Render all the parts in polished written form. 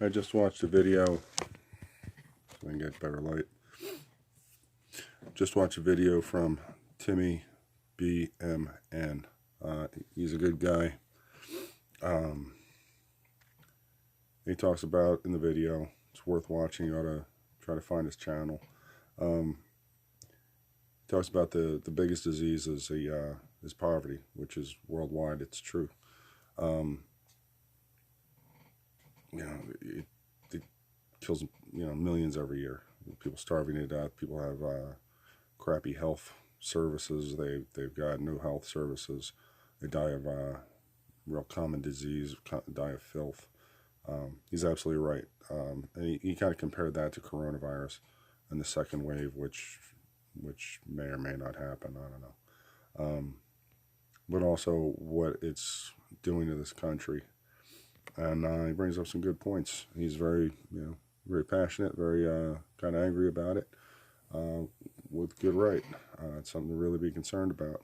I just watched a video, so I can get better light. Just watched a video from Timmybmn. He's a good guy. He talks about in the video, it's worth watching. You ought to try to find his channel. He talks about the biggest disease is poverty, which is worldwide. It's true. It kills millions every year. People starving to death. People have crappy health services. They've got no health services. They die of real common disease. Die of filth. He's absolutely right. And he kind of compared that to coronavirus and the second wave, which may or may not happen. I don't know. But also what it's doing to this country. And he brings up some good points. He's very, very passionate, very kind of angry about it, with good right. It's something to really be concerned about.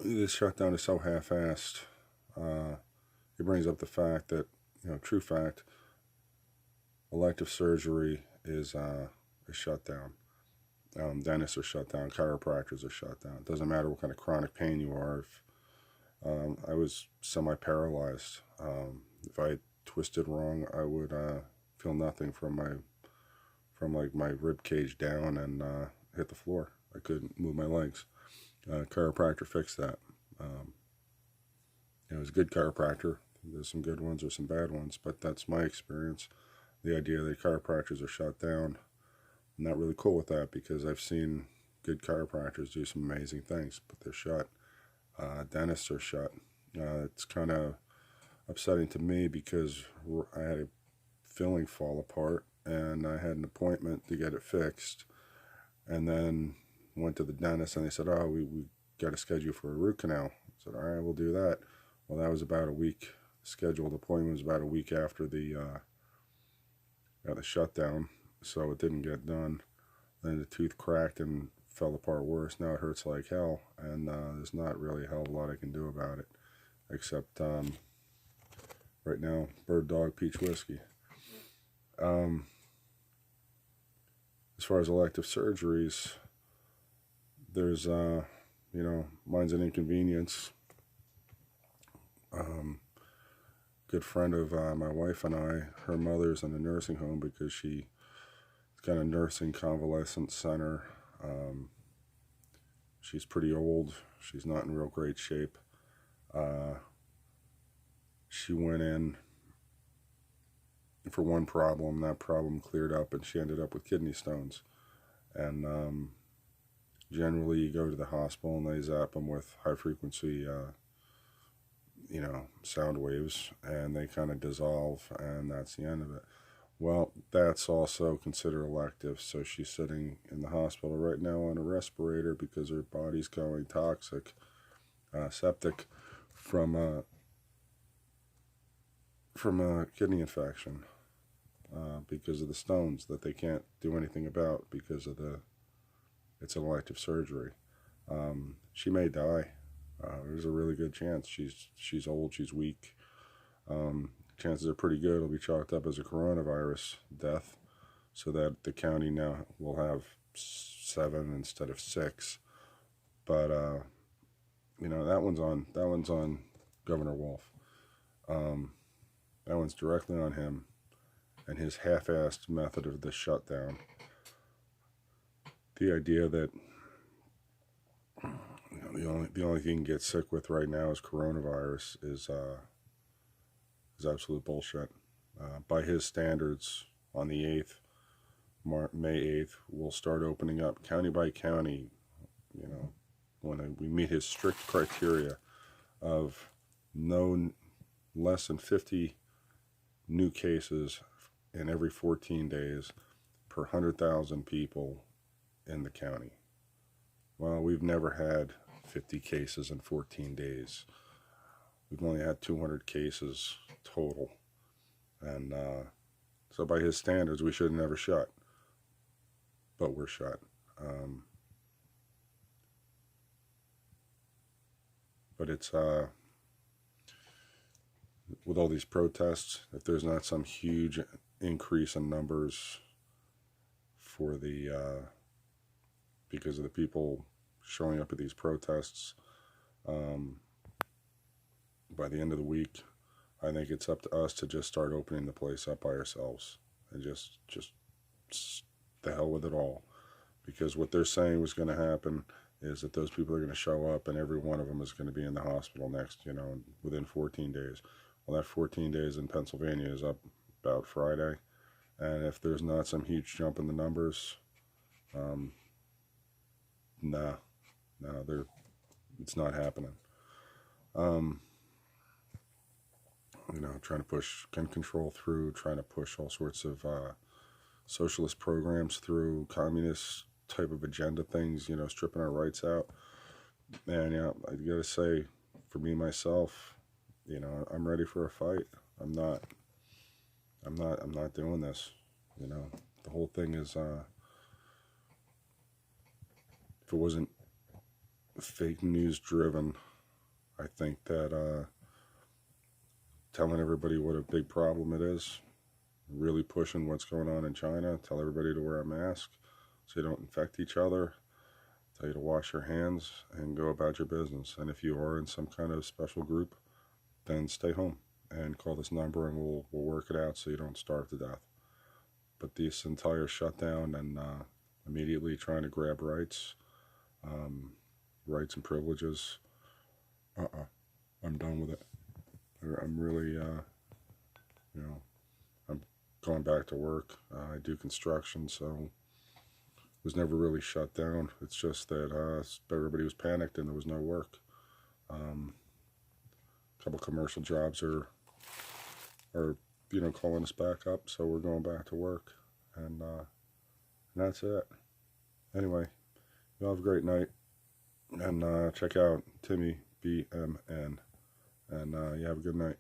This shutdown is so half-assed. He brings up the fact that, true fact, elective surgery is shut down. Dentists are shut down. Chiropractors are shut down. It doesn't matter what kind of chronic pain you are. If I was semi-paralyzed, if I twisted wrong, I would feel nothing from my rib cage down and hit the floor. I couldn't move my legs. Chiropractor fixed that. It was a good chiropractor. There's some good ones or some bad ones, but that's my experience. The idea that chiropractors are shut down, I'm not really cool with that, because I've seen good chiropractors do some amazing things, but they're shut. Dentists are shut. It's kind of upsetting to me because I had a filling fall apart and I had an appointment to get it fixed, and then went to the dentist and they said, oh, we got to schedule for a root canal. I said, all right, we'll do that. Well, that was about a week. Scheduled appointment was about a week after the shutdown, so it didn't get done. Then the tooth cracked and fell apart worse. Now it hurts like hell, and there's not really a hell of a lot I can do about it, except right now, Bird Dog Peach Whiskey. As far as elective surgeries, there's mine's an inconvenience. Good friend of my wife and I, her mother's in a nursing home because she's got a nursing convalescent center. She's pretty old. She's not in real great shape. She went in for one problem. That problem cleared up, and she ended up with kidney stones. And generally, you go to the hospital and they zap them with high-frequency sound waves, and they kind of dissolve, and that's the end of it. Well, that's also considered elective, so she's sitting in the hospital right now on a respirator because her body's going toxic, septic, from a kidney infection, because of the stones that they can't do anything about because of it's an elective surgery. She may die. There's a really good chance. She's old, she's weak. Chances are pretty good it'll be chalked up as a coronavirus death, so that the county now will have 7 instead of 6. But that one's on Governor Wolf. That one's directly on him and his half-assed method of the shutdown. The idea that the only thing you can get sick with right now is coronavirus is absolute bullshit. By his standards, on the 8th, May 8th, we'll start opening up county by county. When we meet his strict criteria of no less than 50 new cases in every 14 days per 100,000 people in the county. Well, we've never had 50 cases in 14 days. We've only had 200 cases total. And so by his standards, we should have never shut. But we're shut. But it's with all these protests, if there's not some huge increase in numbers for the because of the people showing up at these protests, by the end of the week, I think it's up to us to just start opening the place up by ourselves and just the hell with it all. Because what they're saying was going to happen is that those people are going to show up and every one of them is going to be in the hospital next, within 14 days. Well, that 14 days in Pennsylvania is up about Friday. And if there's not some huge jump in the numbers, it's not happening. Trying to push gun control through, trying to push all sorts of socialist programs through, communist type of agenda things, stripping our rights out. And I gotta say, for me myself, I'm ready for a fight. I'm not doing this. The whole thing is, if it wasn't fake news driven, I think that telling everybody what a big problem it is, really pushing what's going on in China, tell everybody to wear a mask so you don't infect each other, tell you to wash your hands and go about your business. And if you are in some kind of special group, then stay home and call this number and we'll work it out so you don't starve to death. But this entire shutdown and immediately trying to grab rights and privileges, I'm done with it. I'm really, I'm going back to work. I do construction, so it was never really shut down. It's just that everybody was panicked and there was no work. A couple commercial jobs are calling us back up, so we're going back to work, and that's it. Anyway, y'all have a great night, and check out Timmybmn. And you have a good night.